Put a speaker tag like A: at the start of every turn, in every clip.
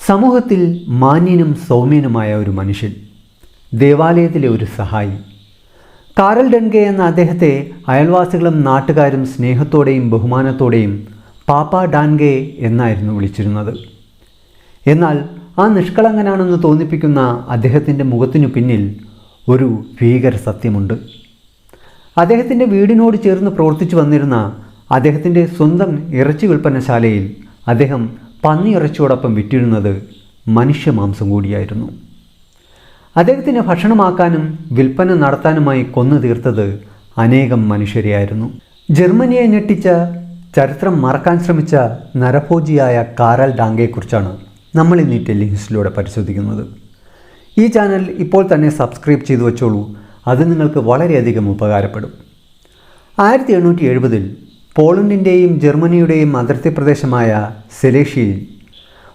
A: സമൂഹത്തിൽ മാന്യനും സൗമ്യനുമായ ഒരു മനുഷ്യൻ, ദേവാലയത്തിലെ ഒരു സഹായി. കാരൽ ഡൻകെ എന്ന അദ്ദേഹത്തെ അയൽവാസികളും നാട്ടുകാരും സ്നേഹത്തോടെയും ബഹുമാനത്തോടെയും പാപ്പ ഡാൻകെ എന്നായിരുന്നു വിളിച്ചിരുന്നത്. എന്നാൽ ആ നിഷ്കളങ്കനാണെന്ന് തോന്നിപ്പിക്കുന്ന അദ്ദേഹത്തിൻ്റെ മുഖത്തിനു പിന്നിൽ ഒരു ഭീകര സത്യമുണ്ട്. അദ്ദേഹത്തിൻ്റെ വീടിനോട് ചേർന്ന് പ്രവർത്തിച്ചു വന്നിരുന്ന അദ്ദേഹത്തിൻ്റെ സ്വന്തം ഇറച്ചി വിൽപ്പനശാലയിൽ അദ്ദേഹം പന്നിയിറച്ചിയോടൊപ്പം വിറ്റിരുന്നത് മനുഷ്യമാംസം കൂടിയായിരുന്നു. അദ്ദേഹത്തിന് ഭക്ഷണമാക്കാനും വിൽപ്പന നടത്താനുമായി കൊന്നു തീർത്തത് അനേകം മനുഷ്യരെയായിരുന്നു. ജർമ്മനിയെ ഞെട്ടിച്ച, ചരിത്രം മറക്കാൻ ശ്രമിച്ച നരഭോജിയായ കാരൽ ഡാങ്കയെക്കുറിച്ചാണ് നമ്മൾ ഇന്ന് ഈ ടെല്ലിംഗ് ഹിസ്റ്ററിയിലൂടെ പരിശോധിക്കുന്നത്. ഈ ചാനൽ ഇപ്പോൾ തന്നെ സബ്സ്ക്രൈബ് ചെയ്തു വെച്ചോളൂ, അത് നിങ്ങൾക്ക് വളരെയധികം ഉപകാരപ്പെടും. 1870 പോളണ്ടിൻ്റെയും ജർമ്മനിയുടെയും അതിർത്തി പ്രദേശമായ സെലേഷ്യയിൽ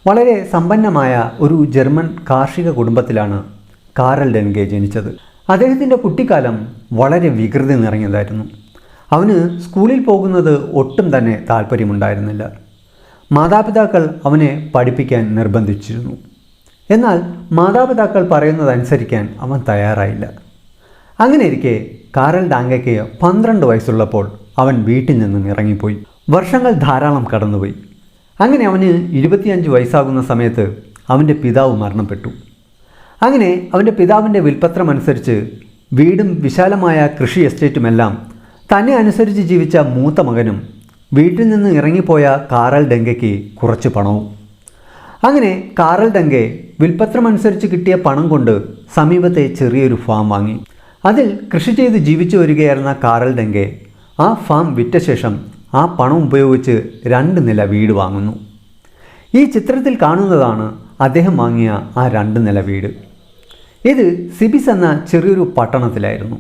A: വളരെ സമ്പന്നമായ ഒരു ജർമ്മൻ കാർഷിക കുടുംബത്തിലാണ് കാരൽ ഡൻകെ ജനിച്ചത്. അദ്ദേഹത്തിൻ്റെ കുട്ടിക്കാലം വളരെ വികൃതി നിറഞ്ഞതായിരുന്നു. അവന് സ്കൂളിൽ പോകുന്നത് ഒട്ടും തന്നെ താല്പര്യമുണ്ടായിരുന്നില്ല. മാതാപിതാക്കൾ അവനെ പഠിപ്പിക്കാൻ നിർബന്ധിച്ചിരുന്നു. എന്നാൽ മാതാപിതാക്കൾ പറയുന്നതനുസരിക്കാൻ അവൻ തയ്യാറായില്ല. അങ്ങനെയിരിക്കെ കാരൽ ഡാങ്കയ്ക്ക് 12 വയസ്സുള്ളപ്പോൾ അവൻ വീട്ടിൽ നിന്നും ഇറങ്ങിപ്പോയി. വർഷങ്ങൾ ധാരാളം കടന്നുപോയി. അങ്ങനെ അവന് 25 വയസ്സാകുന്ന സമയത്ത് അവൻ്റെ പിതാവ് മരണപ്പെട്ടു. അങ്ങനെ അവൻ്റെ പിതാവിൻ്റെ വിൽപ്പത്രമനുസരിച്ച് വീടും വിശാലമായ കൃഷി എസ്റ്റേറ്റുമെല്ലാം തന്നെ അനുസരിച്ച് ജീവിച്ച മൂത്ത മകനും വീട്ടിൽ നിന്ന് ഇറങ്ങിപ്പോയ കാരൽ ഡൻകയ്ക്ക് കുറച്ച് പണവും. അങ്ങനെ കാരൽ ഡൻകെ വിൽപ്പത്രമനുസരിച്ച് കിട്ടിയ പണം കൊണ്ട് സമീപത്തെ ചെറിയൊരു ഫാം വാങ്ങി. അതിൽ കൃഷി ചെയ്ത് ജീവിച്ചു വരികയായിരുന്ന കാരൽ ഡൻകെ ആ ഫാം വിറ്റ ശേഷം ആ പണം ഉപയോഗിച്ച് 2 നില വീട് വാങ്ങുന്നു. ഈ ചിത്രത്തിൽ കാണുന്നതാണ് അദ്ദേഹം വാങ്ങിയ ആ 2 നില വീട്. ഇത് സിബിസ് എന്ന ചെറിയൊരു പട്ടണത്തിലായിരുന്നു.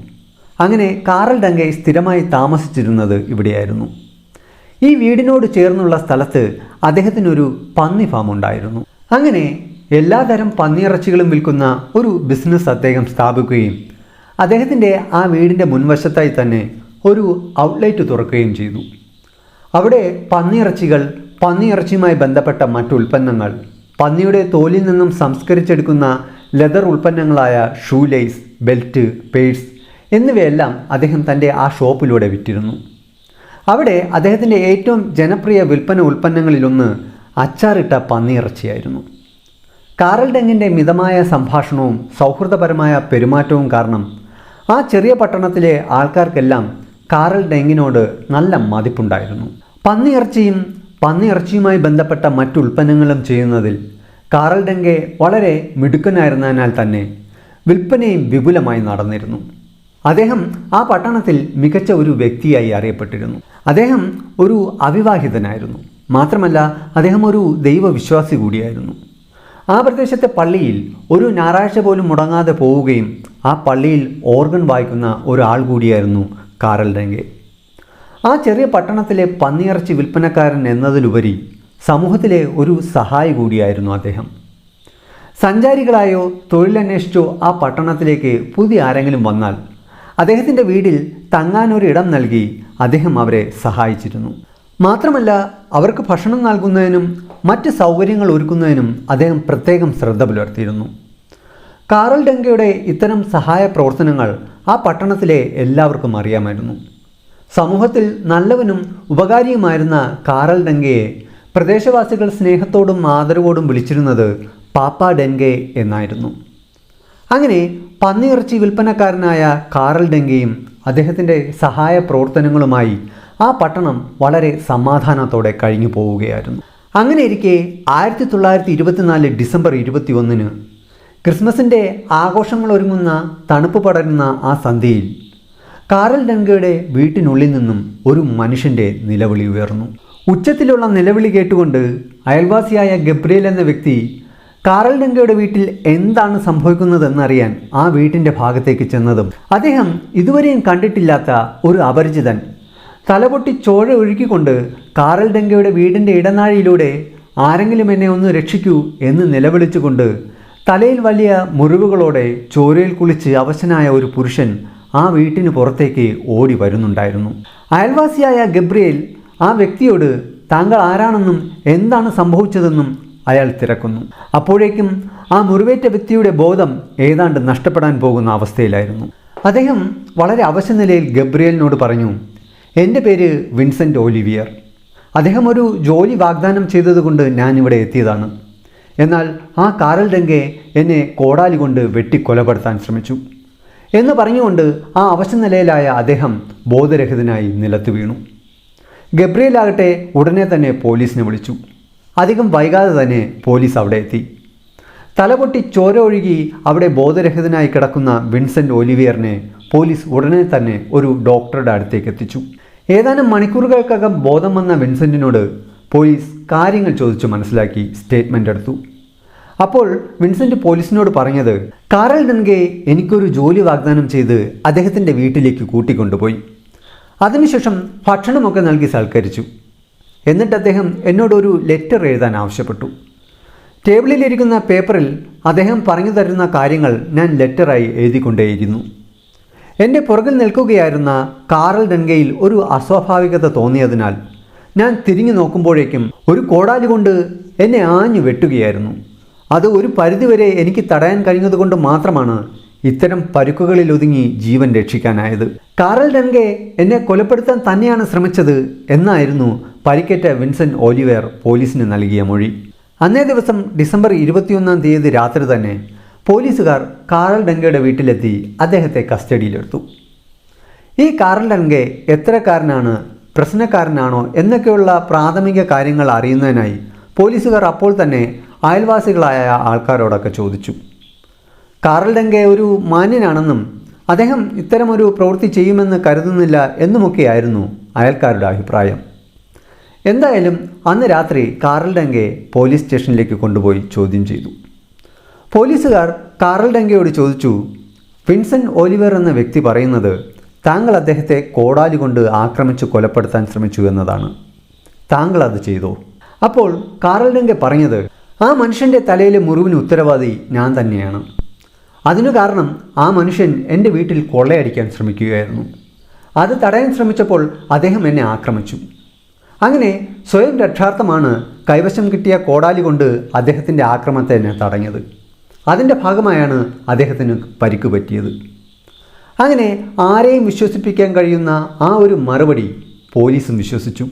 A: അങ്ങനെ കാരൽ ഡൻകെ സ്ഥിരമായി താമസിച്ചിരുന്നത് ഇവിടെയായിരുന്നു. ഈ വീടിനോട് ചേർന്നുള്ള സ്ഥലത്ത് അദ്ദേഹത്തിനൊരു പന്നി ഫാം ഉണ്ടായിരുന്നു. അങ്ങനെ എല്ലാതരം പന്നിയിറച്ചികളും വിൽക്കുന്ന ഒരു ബിസിനസ് അദ്ദേഹം സ്ഥാപിക്കുകയും അദ്ദേഹത്തിൻ്റെ ആ വീടിൻ്റെ മുൻവശത്തായി തന്നെ ഒരു ഔട്ട്ലെറ്റ് തുറക്കുകയും ചെയ്തു. അവിടെ പന്നിയിറച്ചികൾ, പന്നിയിറച്ചിയുമായി ബന്ധപ്പെട്ട മറ്റു ഉൽപ്പന്നങ്ങൾ, പന്നിയുടെ തോലിൽ നിന്നും സംസ്കരിച്ചെടുക്കുന്ന ലെതർ ഉൽപ്പന്നങ്ങളായ ഷൂ ലേസ്, ബെൽറ്റ്, പേഴ്സ് എന്നിവയെല്ലാം അദ്ദേഹം തൻ്റെ ആ ഷോപ്പിലൂടെ വിറ്റിരുന്നു. അവിടെ അദ്ദേഹത്തിൻ്റെ ഏറ്റവും ജനപ്രിയ വിൽപ്പന ഉൽപ്പന്നങ്ങളിലൊന്ന് അച്ചാറിട്ട പന്നിയിറച്ചിയായിരുന്നു. കാരൽ ഡൻകെൻ്റെ മിതമായ സംഭാഷണവും സൗഹൃദപരമായ പെരുമാറ്റവും കാരണം ആ ചെറിയ പട്ടണത്തിലെ ആൾക്കാർക്കെല്ലാം കാരൽ ഡൻകെയോട് നല്ല മതിപ്പുണ്ടായിരുന്നു. പന്നിയിറച്ചിയുമായി ബന്ധപ്പെട്ട മറ്റു ഉൽപ്പന്നങ്ങളും ചെയ്യുന്നതിൽ കാരൽ ഡൻകെ വളരെ മിടുക്കനായിരുന്നതിനാൽ തന്നെ വിൽപ്പനയും വിപുലമായി നടന്നിരുന്നു. അദ്ദേഹം ആ പട്ടണത്തിൽ മികച്ച ഒരു വ്യക്തിയായി അറിയപ്പെട്ടിരുന്നു. അദ്ദേഹം ഒരു അവിവാഹിതനായിരുന്നു. മാത്രമല്ല അദ്ദേഹം ഒരു ദൈവവിശ്വാസി കൂടിയായിരുന്നു. ആ പ്രദേശത്തെ പള്ളിയിൽ ഒരു ഞായറാഴ്ച പോലും മുടങ്ങാതെ പോവുകയും ആ പള്ളിയിൽ ഓർഗൻ വായിക്കുന്ന ഒരാൾ കൂടിയായിരുന്നു കാരൽ ഡൻകെ. ആ ചെറിയ പട്ടണത്തിലെ പന്നിയിറച്ചി വിൽപ്പനക്കാരൻ എന്നതിലുപരി സമൂഹത്തിലെ ഒരു സഹായി കൂടിയായിരുന്നു അദ്ദേഹം. സഞ്ചാരികളായോ തൊഴിലന്വേഷിച്ചോ ആ പട്ടണത്തിലേക്ക് പുതിയ ആരെങ്കിലും വന്നാൽ അദ്ദേഹത്തിൻ്റെ വീട്ടിൽ തങ്ങാനൊരു ഇടം നൽകി അദ്ദേഹം അവരെ സഹായിച്ചിരുന്നു. മാത്രമല്ല അവർക്ക് ഭക്ഷണം നൽകുന്നതിനും മറ്റ് സൗകര്യങ്ങൾ ഒരുക്കുന്നതിനും അദ്ദേഹം പ്രത്യേകം ശ്രദ്ധ പുലർത്തിയിരുന്നു. കാരൽ ഡൻകെയുടെ ഇത്തരം സഹായ പ്രവർത്തനങ്ങൾ ആ പട്ടണത്തിലെ എല്ലാവർക്കും അറിയാമായിരുന്നു. സമൂഹത്തിൽ നല്ലവനും ഉപകാരിയുമായിരുന്ന കാരൽ ഡൻകെയെ പ്രദേശവാസികൾ സ്നേഹത്തോടും ആദരവോടും വിളിച്ചിരുന്നത് പാപ്പ ഡൻകെ എന്നായിരുന്നു. അങ്ങനെ പന്നിയിറച്ചി വിൽപ്പനക്കാരനായ കാരൽ ഡൻകെയും അദ്ദേഹത്തിൻ്റെ സഹായ പ്രവർത്തനങ്ങളുമായി ആ പട്ടണം വളരെ സമാധാനത്തോടെ കഴിഞ്ഞു പോവുകയായിരുന്നു. അങ്ങനെ ഇരിക്കെ 1924 ഡിസംബർ 21 ക്രിസ്മസിൻ്റെ ആഘോഷങ്ങൾ ഒരുങ്ങുന്ന തണുപ്പ് പടരുന്ന ആ സന്ധ്യയിൽ കാരൽ ഡൻകെയുടെ വീട്ടിനുള്ളിൽ നിന്നും ഒരു മനുഷ്യൻ്റെ നിലവിളി ഉയർന്നു. ഉച്ചത്തിലുള്ള നിലവിളി കേട്ടുകൊണ്ട് അയൽവാസിയായ ഗബ്രിയേൽ എന്ന വ്യക്തി കാരൽ ഡൻകെയുടെ വീട്ടിൽ എന്താണ് സംഭവിക്കുന്നതെന്നറിയാൻ ആ വീട്ടിൻ്റെ ഭാഗത്തേക്ക് ചെന്നതും അദ്ദേഹം ഇതുവരെയും കണ്ടിട്ടില്ലാത്ത ഒരു അപരിചിതൻ തലപൊട്ടി ചോര ഒഴുക്കിക്കൊണ്ട് കാരൽ ഡൻകെയുടെ വീടിൻ്റെ ഇടനാഴിയിലൂടെ ആരെങ്കിലും എന്നെ ഒന്ന് രക്ഷിക്കൂ എന്ന് നിലവിളിച്ചുകൊണ്ട് തലയിൽ വലിയ മുറിവുകളോടെ ചോരയിൽ കുളിച്ച് അവശനായ ഒരു പുരുഷൻ ആ വീട്ടിന് പുറത്തേക്ക് ഓടി വരുന്നുണ്ടായിരുന്നു. അയൽവാസിയായ ഗബ്രിയേൽ ആ വ്യക്തിയോട് താങ്കൾ ആരാണെന്നും എന്താണ് സംഭവിച്ചതെന്നും അയാൾ തിരക്കുന്നു. അപ്പോഴേക്കും ആ മുറിവേറ്റ വ്യക്തിയുടെ ബോധം ഏതാണ്ട് നഷ്ടപ്പെടാൻ പോകുന്ന അവസ്ഥയിലായിരുന്നു. അദ്ദേഹം വളരെ അവശനിലയിൽ ഗബ്രിയേലിനോട് പറഞ്ഞു, എൻ്റെ പേര് വിൻസെൻ്റ് ഒലിവിയർ. അദ്ദേഹം ഒരു ജോലി വാഗ്ദാനം ചെയ്തതുകൊണ്ട് ഞാനിവിടെ എത്തിയതാണ്. എന്നാൽ ആ കാറൽ ഡെങ്കെ എന്നെ കോടാലി കൊണ്ട് വെട്ടിക്കൊലപ്പെടുത്താൻ ശ്രമിച്ചു എന്ന് പറഞ്ഞുകൊണ്ട് ആ അവശനിലയിലായ അദ്ദേഹം ബോധരഹിതനായി നിലത്ത് വീണു. ഗബ്രിയേലാകട്ടെ ഉടനെ തന്നെ പോലീസിനെ വിളിച്ചു. അധികം വൈകാതെ തന്നെ പോലീസ് അവിടെ എത്തി. തലപൊട്ടി ചോര ഒഴുകി അവിടെ ബോധരഹിതനായി കിടക്കുന്ന വിൻസെൻ്റ് ഒലിവിയറിനെ പോലീസ് ഉടനെ തന്നെ ഒരു ഡോക്ടറുടെ അടുത്തേക്ക് എത്തിച്ചു. ഏതാനും മണിക്കൂറുകൾക്കകം ബോധം വന്ന വിൻസെൻറ്റിനോട് പോലീസ് കാര്യങ്ങൾ ചോദിച്ചു മനസ്സിലാക്കി സ്റ്റേറ്റ്മെൻ്റ് എടുത്തു. അപ്പോൾ വിൻസെൻ്റ് പോലീസിനോട് പറഞ്ഞത്, കാറൽ ഡെൻഗെ എനിക്കൊരു ജോലി വാഗ്ദാനം ചെയ്ത് അദ്ദേഹത്തിൻ്റെ വീട്ടിലേക്ക് കൂട്ടിക്കൊണ്ടുപോയി. അതിനുശേഷം ഭക്ഷണമൊക്കെ നൽകി സൽക്കരിച്ചു. എന്നിട്ട് അദ്ദേഹം എന്നോടൊരു ലെറ്റർ എഴുതാൻ ആവശ്യപ്പെട്ടു. ടേബിളിലിരിക്കുന്ന പേപ്പറിൽ അദ്ദേഹം പറഞ്ഞു തരുന്ന കാര്യങ്ങൾ ഞാൻ ലെറ്ററായി എഴുതിക്കൊണ്ടേയിരുന്നു. എൻ്റെ പുറകിൽ നിൽക്കുകയായിരുന്ന കാറൽ ഡെൻഗെയിൽ ഒരു അസ്വാഭാവികത തോന്നിയതിനാൽ ഞാൻ തിരിഞ്ഞു നോക്കുമ്പോഴേക്കും ഒരു കോടാലി കൊണ്ട് എന്നെ ആഞ്ഞു വെട്ടുകയായിരുന്നു. അത് ഒരു പരിധിവരെ എനിക്ക് തടയാൻ കഴിഞ്ഞതുകൊണ്ട് മാത്രമാണ് ഇത്തരം പരുക്കുകളിൽ ഒതുങ്ങി ജീവൻ രക്ഷിക്കാനായത്. കാറൽ ഡെൻഗെ എന്നെ കൊലപ്പെടുത്താൻ തന്നെയാണ് ശ്രമിച്ചത് എന്നായിരുന്നു പരിക്കേറ്റ വിൻസെൻ്റ് ഒലിവിയർ പോലീസിന് നൽകിയ മൊഴി. അന്നേ ദിവസം ഡിസംബർ 21 രാത്രി തന്നെ പോലീസുകാർ കാറൽ ഡെൻഗയുടെ വീട്ടിലെത്തി അദ്ദേഹത്തെ കസ്റ്റഡിയിലെടുത്തു. ഈ കാറൽ ഡെൻഗെ എത്രക്കാരനാണ്, പ്രശ്നക്കാരനാണോ എന്നൊക്കെയുള്ള പ്രാഥമിക കാര്യങ്ങൾ അറിയുന്നതിനായി പോലീസുകാർ അപ്പോൾ തന്നെ അയൽവാസികളായ ആൾക്കാരോടൊക്കെ ചോദിച്ചു. കാറൽ ഡെൻഗെ ഒരു മാന്യനാണെന്നും അദ്ദേഹം ഇത്തരമൊരു പ്രവൃത്തി ചെയ്യുമെന്ന് കരുതുന്നില്ല എന്നുമൊക്കെയായിരുന്നു അയൽക്കാരുടെ അഭിപ്രായം. എന്തായാലും അന്ന് രാത്രി കാറൽ ഡെൻഗെ പോലീസ് സ്റ്റേഷനിലേക്ക് കൊണ്ടുപോയി ചോദ്യം ചെയ്തു. പോലീസുകാർ കാറൽ ഡെൻഗെയോട് ചോദിച്ചു, വിൻസെൻ്റ് ഒലിവിയർ എന്ന വ്യക്തി പറയുന്നത് താങ്കൾ അദ്ദേഹത്തെ കോടാലി കൊണ്ട് ആക്രമിച്ച് കൊലപ്പെടുത്താൻ ശ്രമിച്ചു എന്നതാണ്. താങ്കൾ അത് ചെയ്തോ? അപ്പോൾ കാറൽ ഡെൻഗെ പറഞ്ഞത്, ആ മനുഷ്യൻ്റെ തലയിലെ മുറിവിന് ഉത്തരവാദി ഞാൻ തന്നെയാണ്. അതിനു കാരണം ആ മനുഷ്യൻ എൻ്റെ വീട്ടിൽ കൊള്ളയടിക്കാൻ ശ്രമിക്കുകയായിരുന്നു. അത് തടയാൻ ശ്രമിച്ചപ്പോൾ അദ്ദേഹം എന്നെ ആക്രമിച്ചു. അങ്ങനെ സ്വയം രക്ഷാർത്ഥമാണ് കൈവശം കിട്ടിയ കോടാലി കൊണ്ട് അദ്ദേഹത്തിൻ്റെ ആക്രമണത്തെ എന്നെ തടഞ്ഞത്. അതിൻ്റെ ഭാഗമായാണ് അദ്ദേഹത്തിന് പരിക്ക് പറ്റിയത്. അങ്ങനെ ആരെയും വിശ്വസിപ്പിക്കാൻ കഴിയുന്ന ആ ഒരു മറുപടി പോലീസും വിശ്വസിച്ചു.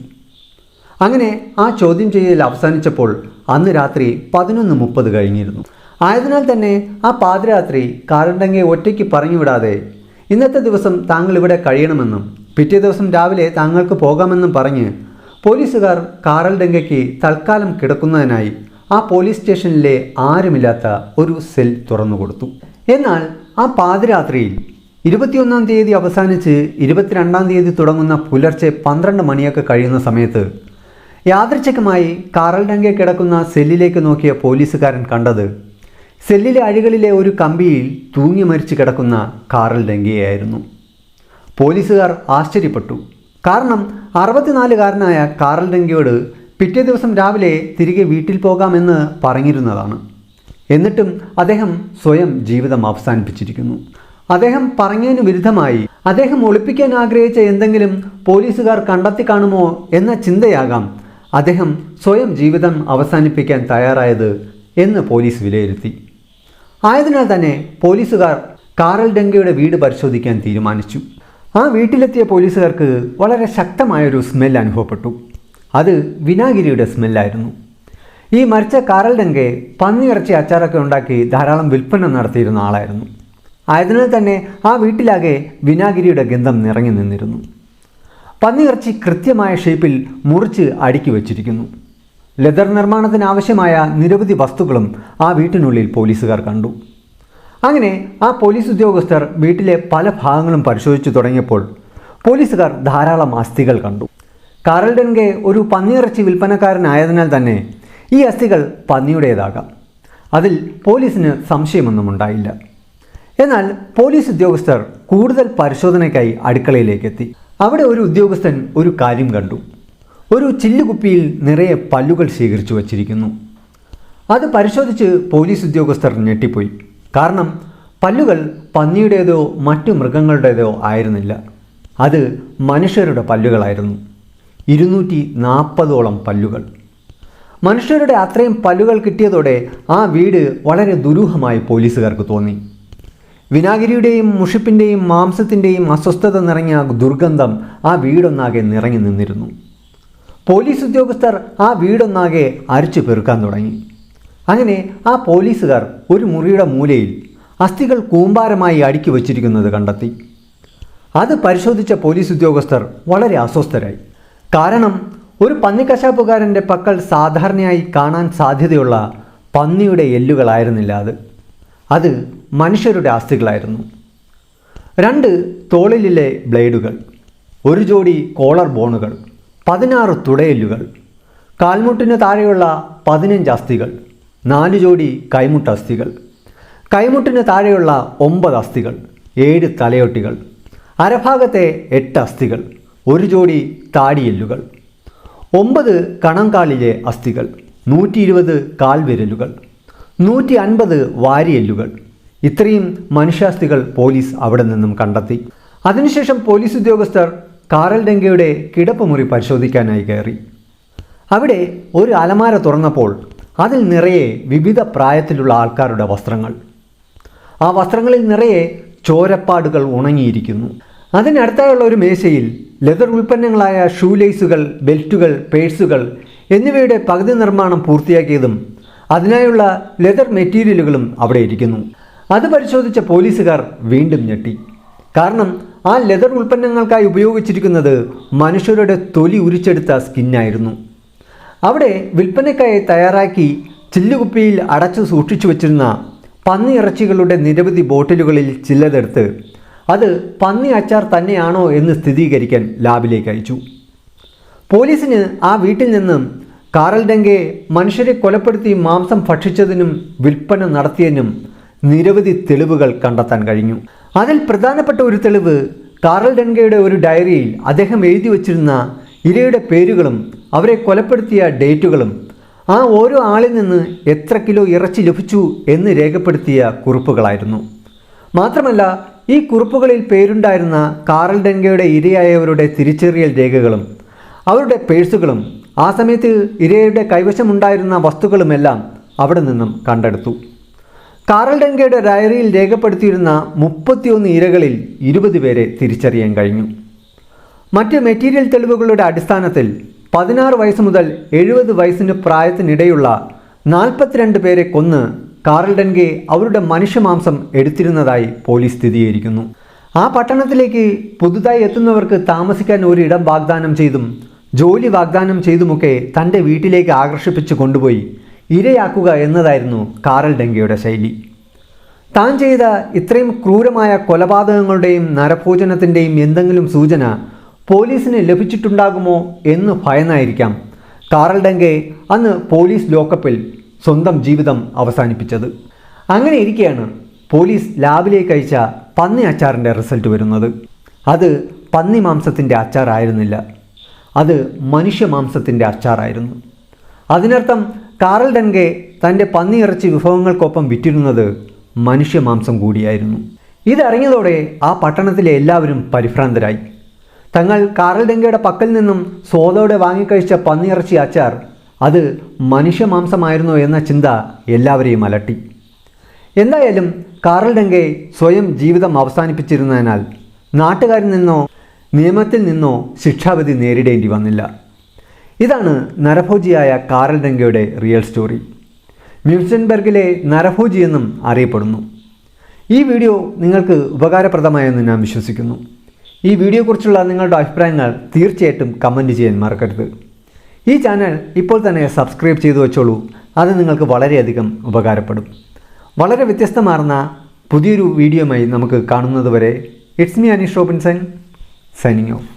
A: അങ്ങനെ ആ ചോദ്യം ചെയ്യൽ അവസാനിച്ചപ്പോൾ അന്ന് രാത്രി 11:30 കഴിഞ്ഞിരുന്നു. ആയതിനാൽ തന്നെ ആ പാതിരാത്രി കാറൽ ഡെൻഗെ ഒറ്റയ്ക്ക് പറഞ്ഞു വിടാതെ ഇന്നത്തെ ദിവസം താങ്കൾ ഇവിടെ കഴിയണമെന്നും പിറ്റേ ദിവസം രാവിലെ താങ്കൾക്ക് പോകാമെന്നും പറഞ്ഞ് പോലീസുകാർ കാറൽ ഡെൻഗയ്ക്ക് തൽക്കാലം കിടക്കുന്നതിനായി ആ പോലീസ് സ്റ്റേഷനിലെ ആരുമില്ലാത്ത ഒരു സെൽ തുറന്നുകൊടുത്തു. എന്നാൽ ആ പാതിരാത്രിയിൽ 21 അവസാനിച്ച് 22 തുടങ്ങുന്ന പുലർച്ചെ 12 മണിയൊക്കെ കഴിയുന്ന സമയത്ത് യാദൃച്ഛികമായി കാറൽ ഡെൻഗെ കിടക്കുന്ന സെല്ലിലേക്ക് നോക്കിയ പോലീസുകാരൻ കണ്ടത് സെല്ലിലെ അഴികളിലെ ഒരു കമ്പിയിൽ തൂങ്ങി മരിച്ചു കിടക്കുന്ന കാറൽ ഡെൻഗെയായിരുന്നു. പോലീസുകാർ ആശ്ചര്യപ്പെട്ടു. കാരണം 64-കാരനായ കാറൽ ഡെൻഗെയോട് പിറ്റേ ദിവസം രാവിലെ തിരികെ വീട്ടിൽ പോകാമെന്ന് പറഞ്ഞിരുന്നതാണ്. എന്നിട്ടും അദ്ദേഹം സ്വയം ജീവിതം അവസാനിപ്പിച്ചിരിക്കുന്നു. അദ്ദേഹം പറഞ്ഞതിന് വിരുദ്ധമായി അദ്ദേഹം ഒളിപ്പിക്കാൻ ആഗ്രഹിച്ച എന്തെങ്കിലും പോലീസുകാർ കണ്ടെത്തി കാണുമോ എന്ന ചിന്തയാകാം അദ്ദേഹം സ്വയം ജീവിതം അവസാനിപ്പിക്കാൻ തയ്യാറായത് എന്ന് പോലീസ് വിലയിരുത്തി. ആയതിനാൽ തന്നെ പോലീസുകാർ കാറൽ ഡെൻഗെയുടെ വീട് പരിശോധിക്കാൻ തീരുമാനിച്ചു. ആ വീട്ടിലെത്തിയ പോലീസുകാർക്ക് വളരെ ശക്തമായൊരു സ്മെൽ അനുഭവപ്പെട്ടു. അത് വിനാഗിരിയുടെ സ്മെല്ലായിരുന്നു. ഈ മരിച്ച കാറൽ ഡെൻഗെ പന്നിയിറച്ചി അച്ചാറൊക്കെ ഉണ്ടാക്കി ധാരാളം വിൽപ്പന നടത്തിയിരുന്ന ആളായിരുന്നു. ആയതിനാൽ തന്നെ ആ വീട്ടിലാകെ വിനാഗിരിയുടെ ഗന്ധം നിറഞ്ഞു നിന്നിരുന്നു. പന്നിയിറച്ചി കൃത്യമായ ഷേപ്പിൽ മുറിച്ച് അടുക്കി വച്ചിരിക്കുന്നു. ലെതർ നിർമ്മാണത്തിന് ആവശ്യമായ നിരവധി വസ്തുക്കളും ആ വീട്ടിനുള്ളിൽ പോലീസുകാർ കണ്ടു. അങ്ങനെ ആ പോലീസ് ഉദ്യോഗസ്ഥർ വീട്ടിലെ പല ഭാഗങ്ങളും പരിശോധിച്ചു തുടങ്ങിയപ്പോൾ പോലീസുകാർ ധാരാളം അസ്ഥികൾ കണ്ടു. കാറൽ ഡെൻഗെ ഒരു പന്നിയിറച്ചി വിൽപ്പനക്കാരനായതിനാൽ തന്നെ ഈ അസ്ഥികൾ പന്നിയുടേതാകാം. അതിൽ പോലീസിന് സംശയമൊന്നും ഉണ്ടായില്ല. എന്നാൽ പോലീസ് ഉദ്യോഗസ്ഥർ കൂടുതൽ പരിശോധനയ്ക്കായി അടുക്കളയിലേക്ക് എത്തി. അവിടെ ഒരു ഉദ്യോഗസ്ഥൻ ഒരു കാര്യം കണ്ടു. ഒരു ചില്ലുകുപ്പിയിൽ നിറയെ പല്ലുകൾ ശേഖരിച്ചു വച്ചിരിക്കുന്നു. അത് പരിശോധിച്ച് പോലീസ് ഉദ്യോഗസ്ഥർ ഞെട്ടിപ്പോയി. കാരണം പല്ലുകൾ പന്നിയുടേതോ മറ്റു മൃഗങ്ങളുടേതോ ആയിരുന്നില്ല. അത് മനുഷ്യരുടെ പല്ലുകളായിരുന്നു. 240ഓളം പല്ലുകൾ. മനുഷ്യരുടെ അത്രയും പല്ലുകൾ കിട്ടിയതോടെ ആ വീട് വളരെ ദുരൂഹമായി പോലീസുകാർക്ക് തോന്നി. വിനാഗിരിയുടെയും മുഷിപ്പിൻ്റെയും മാംസത്തിൻ്റെയും അസ്വസ്ഥത നിറഞ്ഞ ദുർഗന്ധം ആ വീടൊന്നാകെ നിറഞ്ഞു നിന്നിരുന്നു. പോലീസ് ഉദ്യോഗസ്ഥർ ആ വീടൊന്നാകെ അരിച്ചു പെറുക്കാൻ തുടങ്ങി. അങ്ങനെ ആ പോലീസുകാർ ഒരു മുറിയുടെ മൂലയിൽ അസ്ഥികൾ കൂമ്പാരമായി അടുക്കി വച്ചിരിക്കുന്നത് കണ്ടെത്തി. അത് പരിശോധിച്ച പോലീസ് ഉദ്യോഗസ്ഥർ വളരെ അസ്വസ്ഥരായി. കാരണം ഒരു പന്നിക്കശാപ്പുകാരൻ്റെ പക്കൽ സാധാരണയായി കാണാൻ സാധ്യതയുള്ള പന്നിയുടെ എല്ലുകളായിരുന്നില്ല അത് മനുഷ്യരുടെ അസ്ഥികളായിരുന്നു. 2 തോളിലെ ബ്ലേഡുകൾ, 1 ജോഡി കോളർ ബോണുകൾ, 16 തുടയെല്ലുകൾ, കാൽമുട്ടിന് താഴെയുള്ള 15 അസ്ഥികൾ, 4 ജോഡി കൈമുട്ട് അസ്ഥികൾ, കൈമുട്ടിന് താഴെയുള്ള 9 അസ്ഥികൾ, 7 തലയൊട്ടികൾ, അരഭാഗത്തെ 8 അസ്ഥികൾ, 1 ജോഡി താടിയെല്ലുകൾ, 9 കണങ്കാലിലെ അസ്ഥികൾ, 120 കാൽവിരലുകൾ, 150 വാരിയെല്ലുകൾ. ഇത്രയും മനുഷ്യാസ്ഥികൾ പോലീസ് അവിടെ നിന്നും കണ്ടെത്തി. അതിനുശേഷം പോലീസ് ഉദ്യോഗസ്ഥർ കാറൽ ഡെങ്കയുടെ കിടപ്പുമുറി പരിശോധിക്കാനായി കയറി. അവിടെ ഒരു അലമാര തുറന്നപ്പോൾ അതിൽ നിറയെ വിവിധ പ്രായത്തിലുള്ള ആൾക്കാരുടെ വസ്ത്രങ്ങൾ. ആ വസ്ത്രങ്ങളിൽ നിറയെ ചോരപ്പാടുകൾ ഉണങ്ങിയിരിക്കുന്നു. അതിനടുത്തായുള്ള ഒരു മേശയിൽ ലെതർ ഉൽപ്പന്നങ്ങളായ ഷൂലേസുകൾ, ബെൽറ്റുകൾ, പേഴ്സുകൾ എന്നിവയുടെ പകുതി നിർമ്മാണം പൂർത്തിയാക്കിയതും അതിനായുള്ള ലെതർ മെറ്റീരിയലുകളും അവിടെ ഇരിക്കുന്നു. അത് പരിശോധിച്ച പോലീസുകാർ വീണ്ടും ഞെട്ടി. കാരണം ആ ലെതർ ഉൽപ്പന്നങ്ങൾക്കായി ഉപയോഗിച്ചിരിക്കുന്നത് മനുഷ്യരുടെ തൊലി ഉരിച്ചെടുത്ത സ്കിന്നായിരുന്നു. അവിടെ വിൽപ്പനയ്ക്കായി തയ്യാറാക്കി ചില്ലുകുപ്പിയിൽ അടച്ചു സൂക്ഷിച്ചു വച്ചിരുന്ന പന്നി ഇറച്ചികളുടെ നിരവധി ബോട്ടിലുകളിൽ ചില്ലതെടുത്ത് അത് പന്നി അച്ചാർ തന്നെയാണോ എന്ന് സ്ഥിരീകരിക്കാൻ ലാബിലേക്ക് അയച്ചു. പോലീസിന് ആ വീട്ടിൽ നിന്നും കാറൽ ഡെങ്കെ മനുഷ്യരെ കൊലപ്പെടുത്തി മാംസം ഭക്ഷിച്ചതിനും വിൽപ്പന നടത്തിയതിനും നിരവധി തെളിവുകൾ കണ്ടെത്താൻ കഴിഞ്ഞു. അതിൽ പ്രധാനപ്പെട്ട ഒരു തെളിവ് കാറൽ ഡെങ്കയുടെ ഒരു ഡയറിയിൽ അദ്ദേഹം എഴുതി വച്ചിരുന്ന ഇരയുടെ പേരുകളും അവരെ കൊലപ്പെടുത്തിയ ഡേറ്റുകളും ആ ഓരോ ആളിൽ നിന്ന് എത്ര കിലോ ഇറച്ചി ലഭിച്ചു എന്ന് രേഖപ്പെടുത്തിയ കുറിപ്പുകളായിരുന്നു. മാത്രമല്ല ഈ കുറിപ്പുകളിൽ പേരുണ്ടായിരുന്ന കാറൽ ഡെങ്കയുടെ ഇരയായവരുടെ തിരിച്ചറിയൽ രേഖകളും അവരുടെ പേഴ്സുകളും ആ സമയത്ത് ഇരയുടെ കൈവശമുണ്ടായിരുന്ന വസ്തുക്കളുമെല്ലാം അവിടെ നിന്നും കണ്ടെടുത്തു. കാറൽ ഡെങ്കയുടെ ഡയറിയിൽ രേഖപ്പെടുത്തിയിരുന്ന 31 ഇരകളിൽ 20 പേരെ തിരിച്ചറിയാൻ കഴിഞ്ഞു. മറ്റ് മെറ്റീരിയൽ തെളിവുകളുടെ അടിസ്ഥാനത്തിൽ 16 വയസ്സ് മുതൽ 70 വയസ്സിന് പ്രായത്തിനിടയുള്ള 42 പേരെ കൊന്ന് കാറൽ ഡെങ്കെ അവരുടെ മനുഷ്യമാംസം എടുത്തിരുന്നതായി പോലീസ് സ്ഥിരീകരിക്കുന്നു. ആ പട്ടണത്തിലേക്ക് പുതുതായി എത്തുന്നവർക്ക് താമസിക്കാൻ ഒരിടം വാഗ്ദാനം ചെയ്തും ജോലി വാഗ്ദാനം ചെയ്തുമൊക്കെ തൻ്റെ വീട്ടിലേക്ക് ആകർഷിപ്പിച്ച് കൊണ്ടുപോയി ഇരയാക്കുക എന്നതായിരുന്നു കാറൽ ഡെങ്കയുടെ ശൈലി. താൻ ചെയ്ത ഇത്രയും ക്രൂരമായ കൊലപാതകങ്ങളുടെയും നരഭോജനത്തിൻ്റെയും എന്തെങ്കിലും സൂചന പോലീസിന് ലഭിച്ചിട്ടുണ്ടാകുമോ എന്ന് ഭയന്നായിരിക്കാം കാറൽ ഡെങ്കെ അന്ന് പോലീസ് ലോക്കപ്പിൽ സ്വന്തം ജീവിതം അവസാനിപ്പിച്ചത്. അങ്ങനെ ഇരിക്കെയാണ് പോലീസ് ലാബിലേക്ക് അയച്ച പന്നി അച്ചാറിൻ്റെ റിസൾട്ട് വരുന്നത്. അത് പന്നി മാംസത്തിൻ്റെ അച്ചാറായിരുന്നില്ല, അത് മനുഷ്യമാംസത്തിൻ്റെ അച്ചാറായിരുന്നു. അതിനർത്ഥം കാറൽ ഡെങ്കെ തൻ്റെ പന്നി ഇറച്ചി വിഭവങ്ങൾക്കൊപ്പം വിറ്റിരുന്നത് മനുഷ്യമാംസം കൂടിയായിരുന്നു. ഇതറിഞ്ഞതോടെ ആ പട്ടണത്തിലെ എല്ലാവരും പരിഭ്രാന്തരായി. തങ്ങൾ കാറൽ ഡെങ്കയുടെ പക്കൽ നിന്നും സ്വാദോടെ വാങ്ങിക്കഴിച്ച പന്നിയിറച്ചി അച്ചാർ അത് മനുഷ്യമാംസമായിരുന്നോ എന്ന ചിന്ത എല്ലാവരെയും അലട്ടി. എന്തായാലും കാറൽ ഡെങ്കെ സ്വയം ജീവിതം അവസാനിപ്പിച്ചിരുന്നതിനാൽ നാട്ടുകാരിൽ നിന്നോ നിയമത്തിൽ നിന്നോ ശിക്ഷാവിധി നേരിടേണ്ടി വന്നില്ല. ഇതാണ് നരഭോജിയായ കാറൽ ഡെങ്കയുടെ റിയൽ സ്റ്റോറി. മ്യൂസൻബർഗിലെ നരഭോജി എന്നും അറിയപ്പെടുന്നു. ഈ വീഡിയോ നിങ്ങൾക്ക് ഉപകാരപ്രദമായെന്ന് ഞാൻ വിശ്വസിക്കുന്നു. ഈ വീഡിയോയെക്കുറിച്ചുള്ള നിങ്ങളുടെ അഭിപ്രായങ്ങൾ തീർച്ചയായിട്ടും കമൻറ്റ് ചെയ്യാൻ മറക്കരുത്. ഈ ചാനൽ ഇപ്പോൾ തന്നെ സബ്സ്ക്രൈബ് ചെയ്തു വെച്ചോളൂ, അത് നിങ്ങൾക്ക് വളരെയധികം ഉപകാരപ്പെടും. വളരെ വ്യത്യസ്തമാർന്ന പുതിയൊരു വീഡിയോയുമായി നമുക്ക് കാണുന്നതുവരെ it's me Aneesh Robinson signing of.